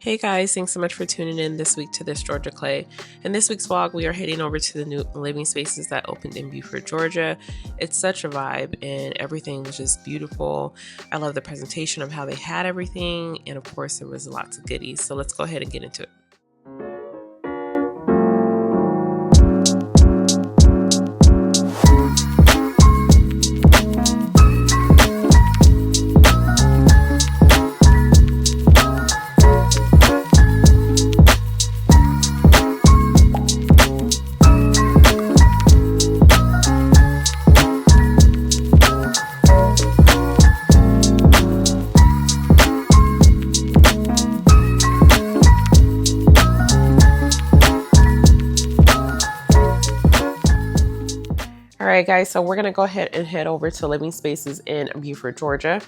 Hey guys, thanks so much for tuning in this week to This Georgia Clay. In this week's vlog, we are heading over to the new living spaces that opened in Buford, Georgia. It's such a vibe and everything was just beautiful. I love the presentation of how they had everything, and of course there was lots of goodies. So let's go ahead and get into it. All right, guys, so we're going to go ahead and head over to Living Spaces in Buford, Georgia.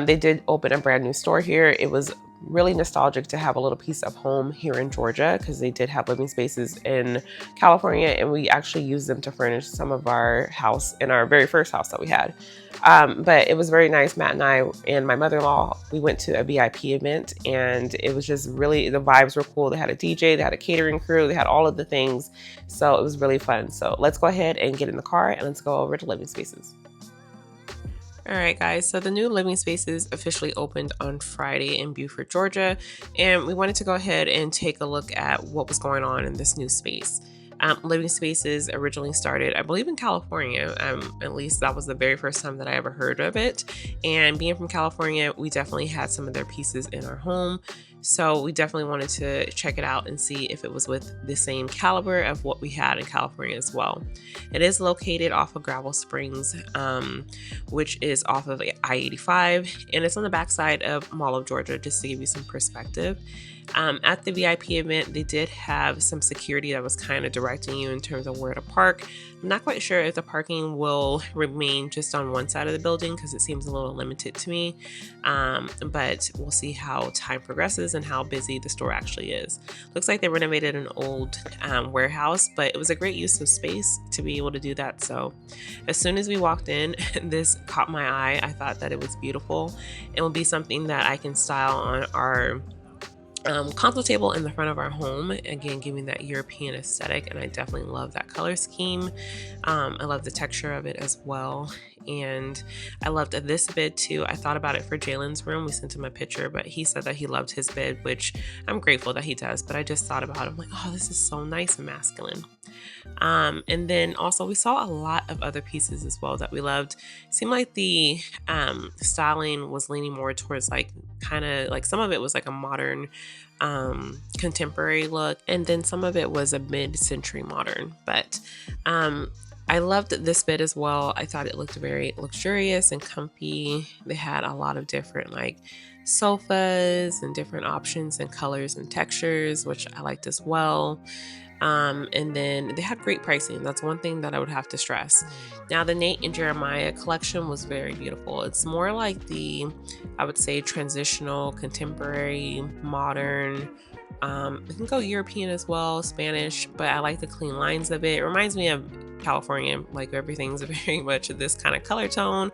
They did open a brand new store here. It was really nostalgic to have a little piece of home here in Georgia because they did have living spaces in California, and we actually used them to furnish some of our house in our very first house that we had. But it was very nice. Matt and I and my mother-in-law, we went to a VIP event, and it was just really, the vibes were cool. They had a DJ, they had a catering crew, they had all of the things. So it was really fun. So let's go ahead and get in the car and let's go over to Living Spaces. All right, guys, so the new living spaces officially opened on Friday in Buford, Georgia, and we wanted to go ahead and take a look at what was going on in this new space. Living Spaces originally started, I believe, in California. At least that was the very first time that I ever heard of it. And being from California, we definitely had some of their pieces in our home. So we definitely wanted to check it out and see if it was with the same caliber of what we had in California as well. It is located off of Gravel Springs, which is off of I-85, and it's on the backside of Mall of Georgia, just to give you some perspective. At the VIP event, they did have some security that was kind of directing you in terms of where to park. I'm not quite sure if the parking will remain just on one side of the building because it seems a little limited to me, but we'll see how time progresses and how busy the store actually is. Looks like they renovated an old warehouse, but it was a great use of space to be able to do that. So as soon as we walked in, this caught my eye. I thought that it was beautiful. It will be something that I can style on our console table in the front of our home, again giving that European aesthetic, and I definitely love that color scheme. I love the texture of it as well, and I loved this bed too. I thought about it for Jalen's room. We sent him a picture, but he said that he loved his bed, which I'm grateful that he does, but I just thought about it. I'm like, oh, this is so nice and masculine. And then also we saw a lot of other pieces as well that we loved. It seemed like the styling was leaning more towards like kind of like some of it was like a modern contemporary look, and then some of it was a mid-century modern. But I loved this bed as well. I thought it looked very luxurious and comfy. They had a lot of different like sofas and different options and colors and textures, which I liked as well. And then they had great pricing. That's one thing that I would have to stress. Now, the Nate and Jeremiah collection was very beautiful. It's more like the, I would say, transitional, contemporary, modern. It can go European as well, Spanish, but I like the clean lines of it. It reminds me of California, like everything's very much this kind of color tone,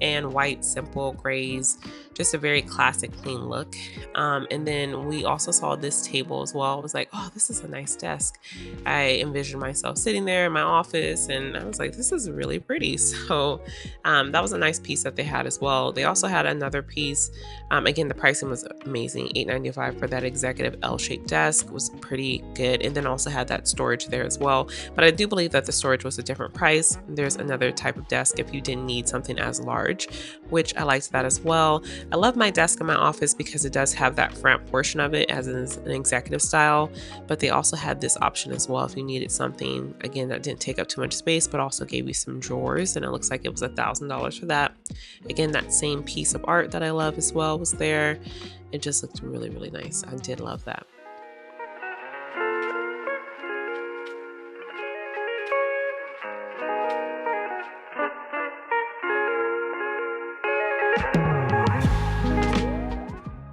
and white, simple grays, just a very classic, clean look. And then we also saw this table as well. I was like, oh, this is a nice desk. I envisioned myself sitting there in my office, and I was like, this is really pretty. So that was a nice piece that they had as well. They also had another piece. Again, the pricing was amazing. $8.95 for that executive L-shaped desk was pretty good, and then also had that storage there as well. But I do believe that the storage was a different price. There's another type of desk if you didn't need something as large, which I liked that as well. I love my desk in my office because it does have that front portion of it as an executive style, but they also had this option as well if you needed something, again, that didn't take up too much space, but also gave you some drawers, and it looks like it was $1,000 for that. Again, that same piece of art that I love as well was there. It just looked really, really nice. I did love that.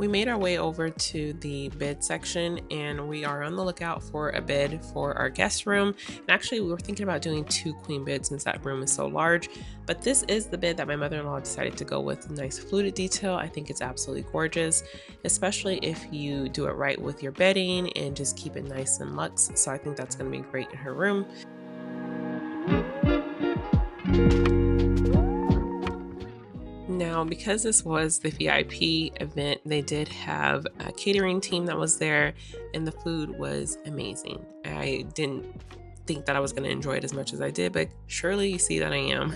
We made our way over to the bed section, and we are on the lookout for a bed for our guest room. And actually, we were thinking about doing 2 queen beds since that room is so large, but this is the bed that my mother-in-law decided to go with. Nice fluted detail. I think it's absolutely gorgeous, especially if you do it right with your bedding and just keep it nice and luxe. So I think that's going to be great in her room. Now, because this was the VIP event, they did have a catering team that was there, and the food was amazing. I didn't think that I was going to enjoy it as much as I did, but surely you see that I am.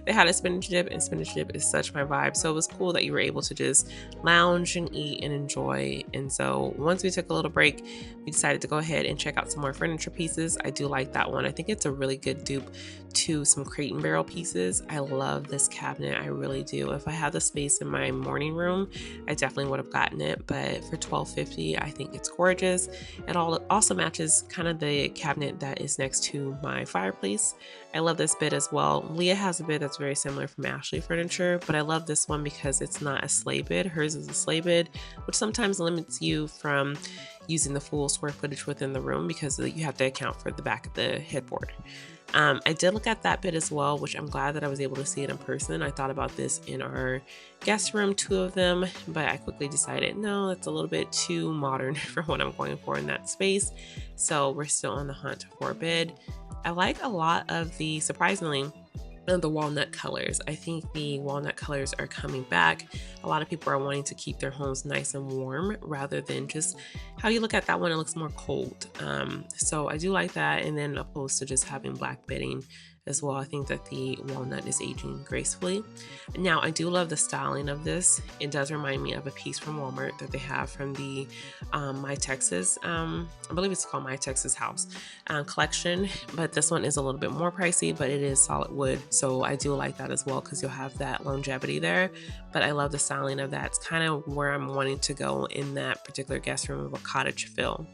They had a spinach dip, and spinach dip is such my vibe. So it was cool that you were able to just lounge and eat and enjoy. And so once we took a little break, we decided to go ahead and check out some more furniture pieces. I do like that one. I think it's a really good dupe to some crate and barrel pieces. I love this cabinet. I really do. If I had the space in my morning room, I definitely would have gotten it. But for $12.50, I think it's gorgeous. It also matches kind of the cabinet that is next to my fireplace. I love this bed as well. Leah has a bed that's very similar from Ashley Furniture, but I love this one because it's not a sleigh bed. Hers is a sleigh bed, which sometimes limits you from using the full square footage within the room because you have to account for the back of the headboard. I did look at that bed as well, which I'm glad that I was able to see it in person. I thought about this in our guest room, 2 of them, but I quickly decided, no, that's a little bit too modern for what I'm going for in that space. So we're still on the hunt for a bed. I like a lot of the, surprisingly, the walnut colors. I think the walnut colors are coming back. A lot of people are wanting to keep their homes nice and warm rather than just how you look at that one, it looks more cold. So I do like that. And then opposed to just having black bedding as well, I think that the walnut is aging gracefully. Now, I do love the styling of this. It does remind me of a piece from Walmart that they have from the My Texas, I believe it's called My Texas House collection, but this one is a little bit more pricey, but it is solid wood. So I do like that as well because you'll have that longevity there. But I love the styling of that. It's kind of where I'm wanting to go in that particular guest room of a cottage feel.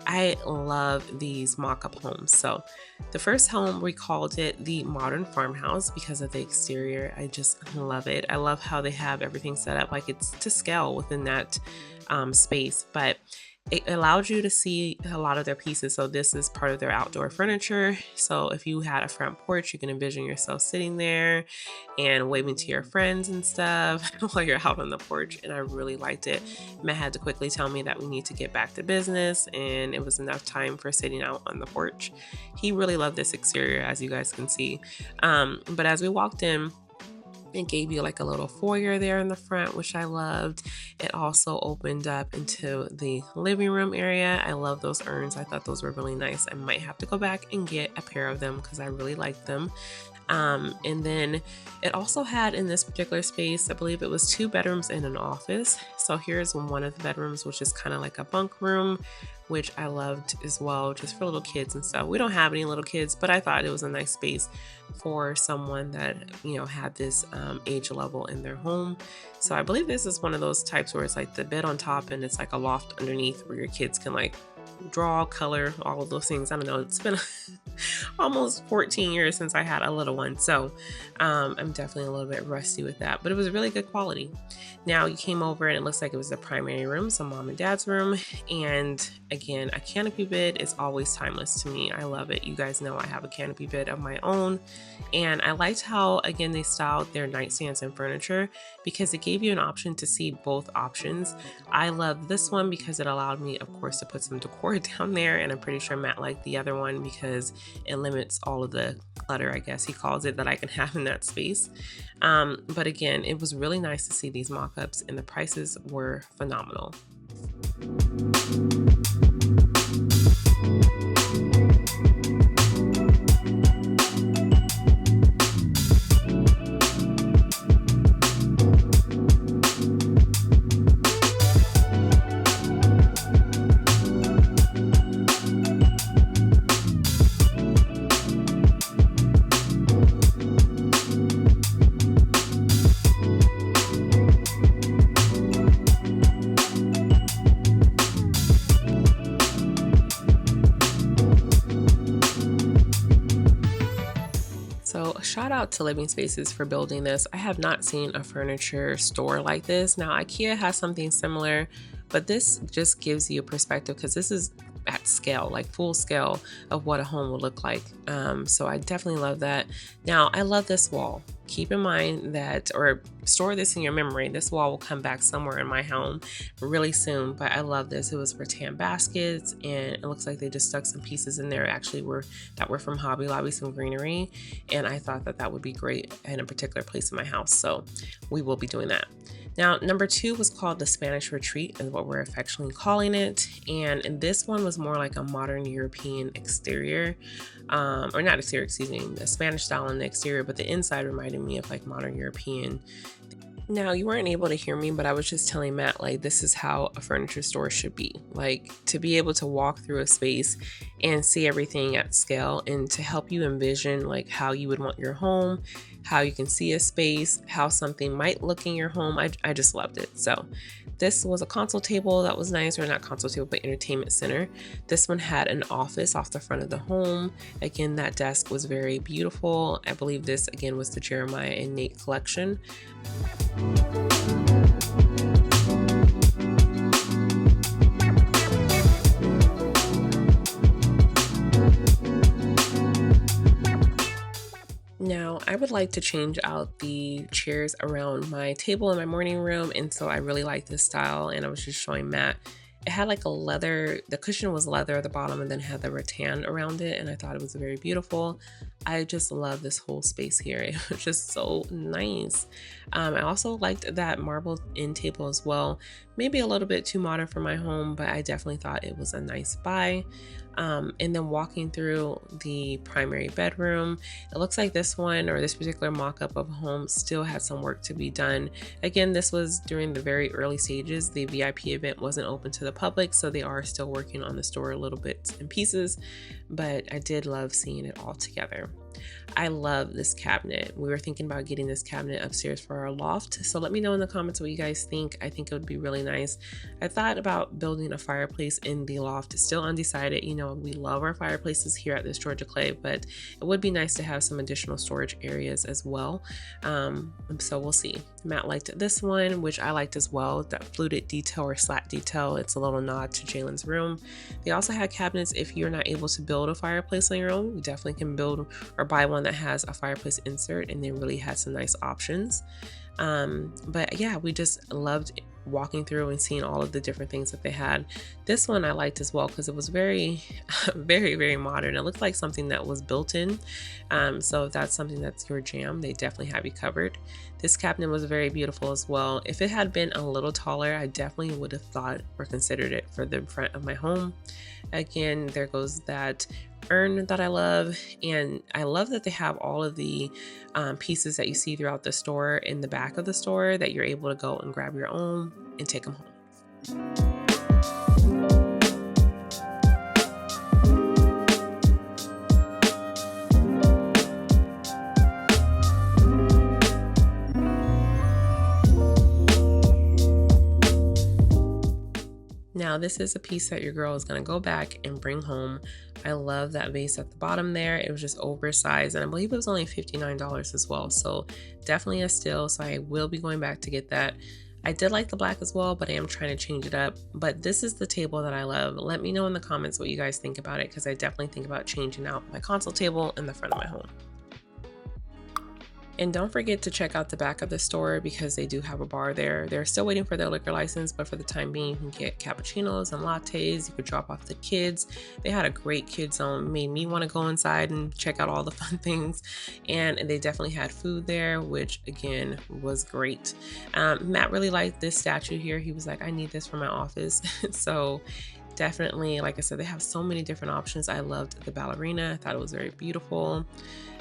I love these mock-up homes. So the first home, we called it the modern farmhouse because of the exterior. I just love it. I love how they have everything set up like it's to scale within that space, but it allowed you to see a lot of their pieces. So this is part of their outdoor furniture. So if you had a front porch, you can envision yourself sitting there and waving to your friends and stuff while you're out on the porch. And I really liked it. Matt had to quickly tell me that we need to get back to business, and it was enough time for sitting out on the porch. He really loved this exterior, as you guys can see. But as we walked in, it gave you like a little foyer there in the front, which I loved. It also opened up into the living room area. I love those urns. I thought those were really nice. I might have to go back and get a pair of them because I really like them. And then it also had in this particular space, I believe it was 2 bedrooms and an office. So here's one of the bedrooms, which is kind of like a bunk room, which I loved as well, just for little kids and stuff. We don't have any little kids, but I thought it was a nice space for someone that, you know, had this age level in their home. So I believe this is one of those types where it's like the bed on top and it's like a loft underneath where your kids can like draw, color, all of those things. I don't know. It's been almost 14 years since I had a little one. So I'm definitely a little bit rusty with that, but it was really good quality. Now you came over and it looks like it was the primary room, so mom and dad's room. And again, a canopy bed is always timeless to me. I love it. You guys know I have a canopy bed of my own. And I liked how, again, they styled their nightstands and furniture because it gave you an option to see both options. I love this one because it allowed me, of course, to put some decor down there. And I'm pretty sure Matt liked the other one because it limits all of the clutter, I guess he calls it, that I can have in that space. But again, it was really nice to see these mock-ups and the prices were phenomenal. shout out to Living Spaces for building this. I have not seen a furniture store like this. Now, IKEA has something similar, but this just gives you a perspective because this is at scale, like full scale of what a home would look like. So I definitely love that. Now, I love this wall. Keep in mind that, or store this in your memory, this wall will come back somewhere in my home really soon, but I love this. It was rattan baskets, and it looks like they just stuck some pieces in there actually were from Hobby Lobby, some greenery, and I thought that that would be great in a particular place in my house, so we will be doing that. Now, number 2 was called the Spanish Retreat, is what we're affectionately calling it. And this one was more like a modern European exterior, or not exterior, excuse me, the Spanish style on the exterior, but the inside reminded me of like modern European. Now, you weren't able to hear me, but I was just telling Matt, like, this is how a furniture store should be. Like, to be able to walk through a space and see everything at scale, and to help you envision like how you would want your home, how you can see a space, how something might look in your home. I just loved it. So this was a console table that was nice, or not console table, but entertainment center. This one had an office off the front of the home. Again, that desk was very beautiful. I believe this again was the Jeremiah and Nate collection. Now, I would like to change out the chairs around my table in my morning room, and so I really like this style, and I was just showing Matt. It had like a leather, the cushion was leather at the bottom, and then had the rattan around it, and I thought it was very beautiful. I just love this whole space here. It was just so nice. I also liked that marble end table as well. Maybe a little bit too modern for my home, but I definitely thought it was a nice buy. And then walking through the primary bedroom, it looks like this one, or this particular mock-up of a home, still had some work to be done. Again, this was during the very early stages. The VIP event wasn't open to the public, so they are still working on the store a little bits and pieces, but I did love seeing it all together. I love this cabinet. We were thinking about getting this cabinet upstairs for our loft, so let me know in the comments what you guys think. I think it would be really nice. I thought about building a fireplace in the loft. It's still undecided. You know, we love our fireplaces here at this Georgia Clay, but it would be nice to have some additional storage areas as well. So we'll see. Matt liked this one, which I liked as well, that fluted detail or slat detail. It's a little nod to Jalen's room. They also had cabinets. If you're not able to build a fireplace on your own, you definitely can build or buy one that has a fireplace insert, and they really had some nice options. But yeah, we just loved walking through and seeing all of the different things that they had. This one I liked as well because it was very very modern. It looked like something that was built in, so if that's something that's your jam, they definitely have you covered. This cabinet was very beautiful as well. If it had been a little taller, I definitely would have thought or considered it for the front of my home. Again, there goes that urn that I love, and I love that they have all of the pieces that you see throughout the store in the back of the store that you're able to go and grab your own and take them home. Now, this is a piece that your girl is going to go back and bring home. I love that vase at the bottom there. It was just oversized, and I believe it was only $59 as well. So definitely a steal. So I will be going back to get that. I did like the black as well, but I am trying to change it up. But this is the table that I love. Let me know in the comments what you guys think about it, because I definitely think about changing out my console table in the front of my home. And don't forget to check out the back of the store because they do have a bar there. They're still waiting for their liquor license, but for the time being, you can get cappuccinos and lattes. You could drop off the kids. They had a great kids zone. Made me want to go inside and check out all the fun things. And they definitely had food there, which again was great. Matt really liked this statue here. He was like, I need this for my office. So definitely, like I said, they have so many different options. I loved the ballerina. I thought it was very beautiful.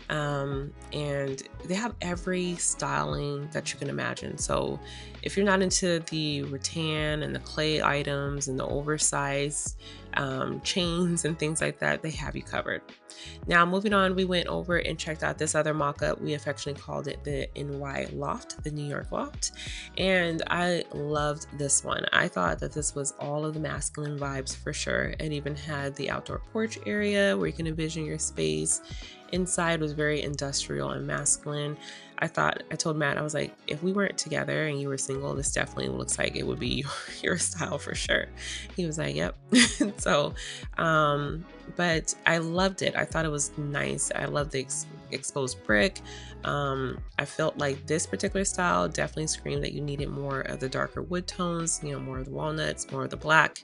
And they have every styling that you can imagine. So if you're not into the rattan and the clay items and the oversized chains and things like that, they have you covered. Now, moving on, we went over and checked out this other mock-up. We affectionately called it the NY Loft, the New York Loft, and I loved this one. I thought that this was all of the masculine vibes for sure. It even had the outdoor porch area where you can envision your space, Inside was very industrial and masculine. I told Matt, I was like, if we weren't together and you were single, this definitely looks like it would be your style for sure. He was like, yep. So, but I loved it. I thought it was nice. I love the exposed brick. I felt like this particular style definitely screamed that you needed more of the darker wood tones, you know, more of the walnuts, more of the black.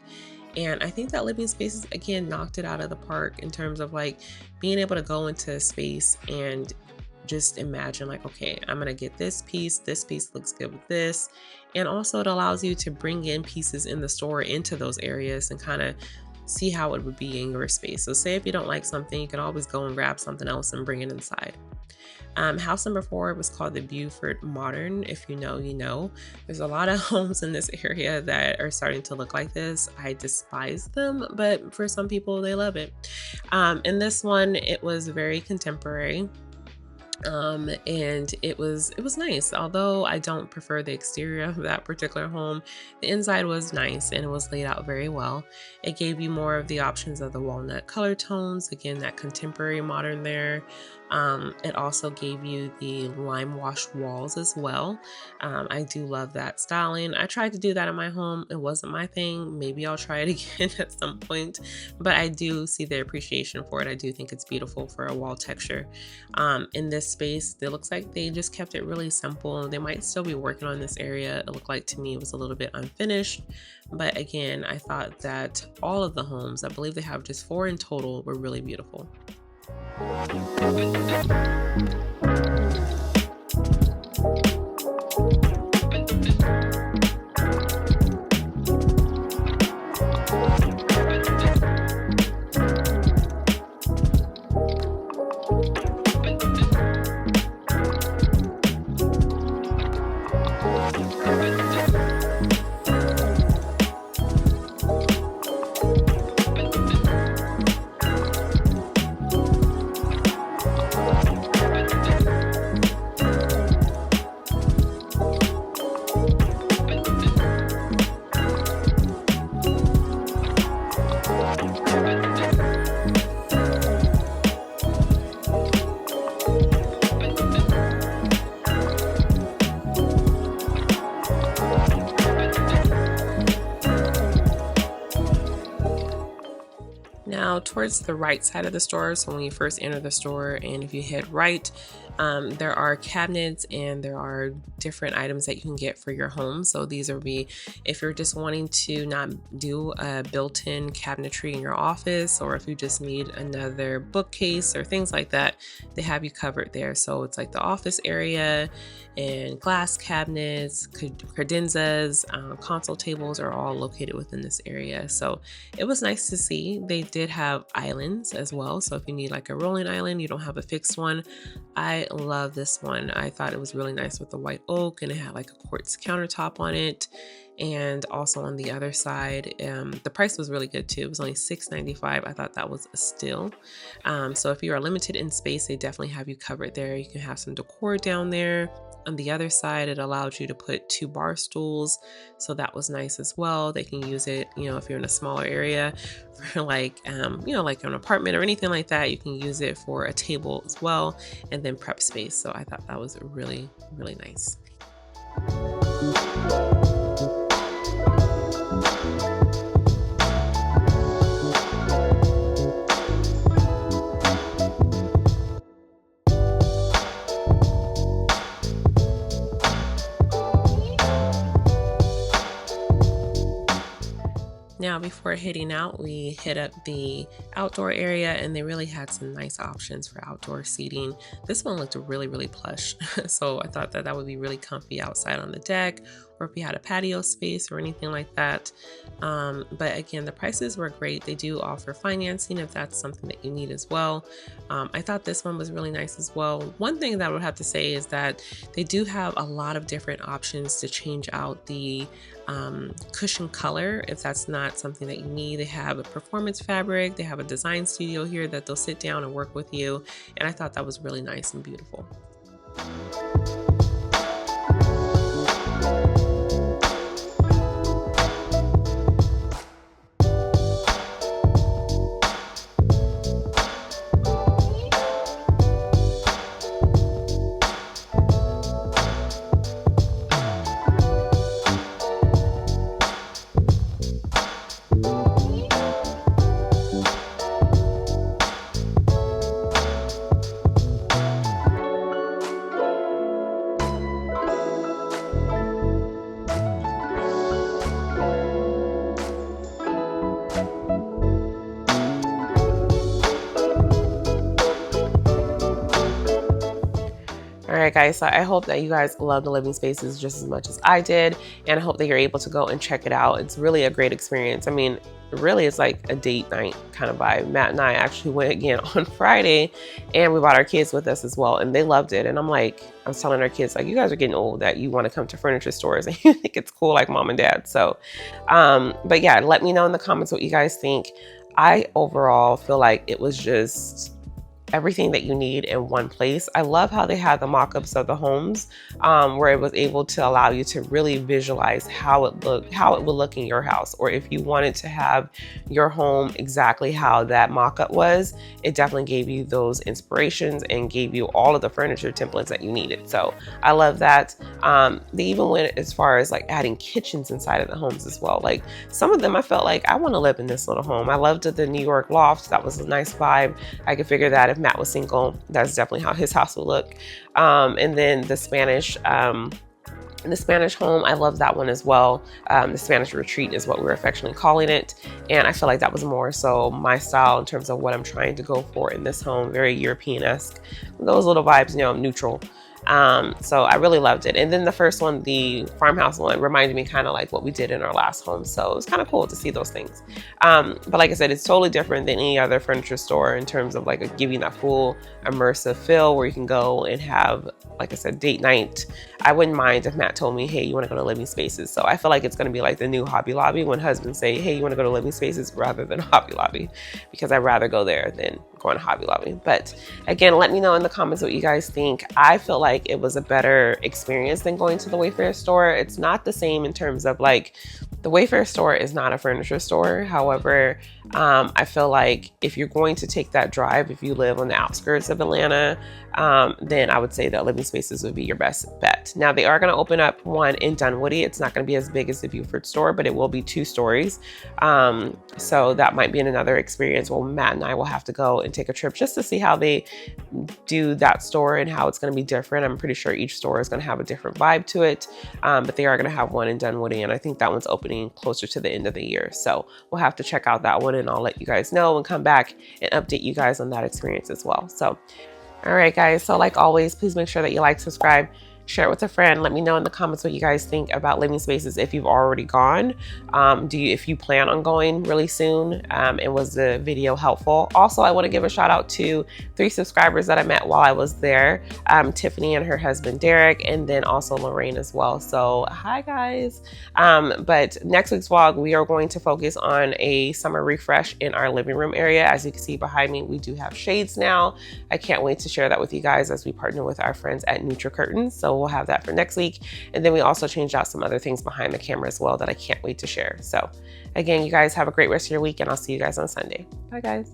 And I think that Living Spaces, again, knocked it out of the park in terms of like being able to go into a space and just imagine like, okay, I'm going to get this piece looks good with this. And also it allows you to bring in pieces in the store into those areas and kind of see how it would be in your space. So say if you don't like something, you can always go and grab something else and bring it inside. House number 4 was called the Buford Modern. If you know, you know. There's a lot of homes in this area that are starting to look like this. I despise them, but for some people, they love it. In this one, it was very contemporary. And it was nice. Although I don't prefer the exterior of that particular home, the inside was nice and it was laid out very well. It gave you more of the options of the walnut color tones, again, that contemporary modern there. It also gave you the lime wash walls as well. I do love that styling. I tried to do that in my home. It wasn't my thing. Maybe I'll try it again at some point, but I do see the appreciation for it. I do think it's beautiful for a wall texture. In this space, it looks like they just kept it really simple. They might still be working on this area. It looked like to me it was a little bit unfinished, but again, I thought that all of the homes, I believe they have just 4 in total, were really beautiful. Now towards the right side of the store, so when you first enter the store and if you head right, there are cabinets and there are different items that you can get for your home. So these are if you're just wanting to not do a built-in cabinetry in your office, or if you just need another bookcase or things like that, they have you covered there. So it's like the office area and glass cabinets, credenzas, console tables are all located within this area. So it was nice to see. They did have islands as well. So if you need like a rolling island, you don't have a fixed one. I love this one. I thought it was really nice with the white oak, and it had like a quartz countertop on it. And also on the other side, the price was really good too. It was only $6.95. I thought that was a steal. So if you are limited in space, they definitely have you covered there. You can have some decor down there. On the other side, it allowed you to put 2 bar stools. So that was nice as well. They can use it, you know, if you're in a smaller area for like, you know, like an apartment or anything like that, you can use it for a table as well, and then prep space. So I thought that was really, really nice. Now, before heading out, we hit up the outdoor area, and they really had some nice options for outdoor seating. This one looked really, really plush. So I thought that that would be really comfy outside on the deck, or if you had a patio space or anything like that. But again, the prices were great. They do offer financing if that's something that you need as well. I thought this one was really nice as well. One thing that I would have to say is that they do have a lot of different options to change out the cushion color if that's not something that you need. They have a performance fabric, they have a design studio here that they'll sit down and work with you, and I thought that was really nice and beautiful. right, guys, so I hope that you guys love the living spaces just as much as I did, and I hope that you're able to go and check it out. It's really a great experience. I mean, really it's like a date night kind of vibe. Matt and I actually went again on Friday, and we brought our kids with us as well, and they loved it. And I'm like, I was telling our kids, like, you guys are getting old that you want to come to furniture stores and you think it's cool like mom and dad. So, but yeah, let me know in the comments what you guys think. I overall feel like it was just everything that you need in one place. I love how they had the mock-ups of the homes, where it was able to allow you to really visualize how it would look in your house, or if you wanted to have your home exactly how that mock-up was, it definitely gave you those inspirations and gave you all of the furniture templates that you needed. So I love that. They even went as far as like adding kitchens inside of the homes as well. Like some of them I felt like I want to live in this little home. I loved the New York loft. That was a nice vibe. I could figure that if Matt was single, that's definitely how his house would look. And then the Spanish home, I love that one as well. The Spanish retreat is what we're affectionately calling it. And I feel like that was more so my style in terms of what I'm trying to go for in this home, very European-esque. Those little vibes, you know, neutral. So I really loved it. And then the first one, the farmhouse one, reminded me kind of like what we did in our last home. So it was kind of cool to see those things. But like I said, it's totally different than any other furniture store in terms of like giving that full immersive feel where you can go and have, like I said, date night. I wouldn't mind if Matt told me, hey, you want to go to living spaces. So I feel like it's going to be like the new Hobby Lobby when husbands say, hey, you want to go to living spaces rather than Hobby Lobby, because I'd rather go there than going to Hobby Lobby. But again, let me know in the comments what you guys think. I feel like it was a better experience than going to the Wayfair store. It's not the same in terms of like, the Wayfair store is not a furniture store. However, I feel like if you're going to take that drive, if you live on the outskirts of Atlanta, then I would say that Living Spaces would be your best bet. Now, they are going to open up one in Dunwoody. It's not going to be as big as the Buford store, but it will be 2 stories. So that might be another experience. Well, Matt and I will have to go and take a trip just to see how they do that store and how it's going to be different. I'm pretty sure each store is going to have a different vibe to it, but they are going to have one in Dunwoody, and I think that one's opening closer to the end of the year. So we'll have to check out that one, and I'll let you guys know and come back and update you guys on that experience as well. So, all right, guys. So like always, please make sure that you like, subscribe, share it with a friend. Let me know in the comments what you guys think about Living Spaces if you've already gone. If you plan on going really soon, and was the video helpful? Also, I want to give a shout out to 3 subscribers that I met while I was there. Tiffany and her husband Derek, and then also Lorraine as well. So hi guys. But next week's vlog, we are going to focus on a summer refresh in our living room area. As you can see behind me, we do have shades now. I can't wait to share that with you guys as we partner with our friends at Neutral Curtains. So we'll have that for next week. And then we also changed out some other things behind the camera as well that I can't wait to share. So again, you guys have a great rest of your week, and I'll see you guys on Sunday. Bye guys.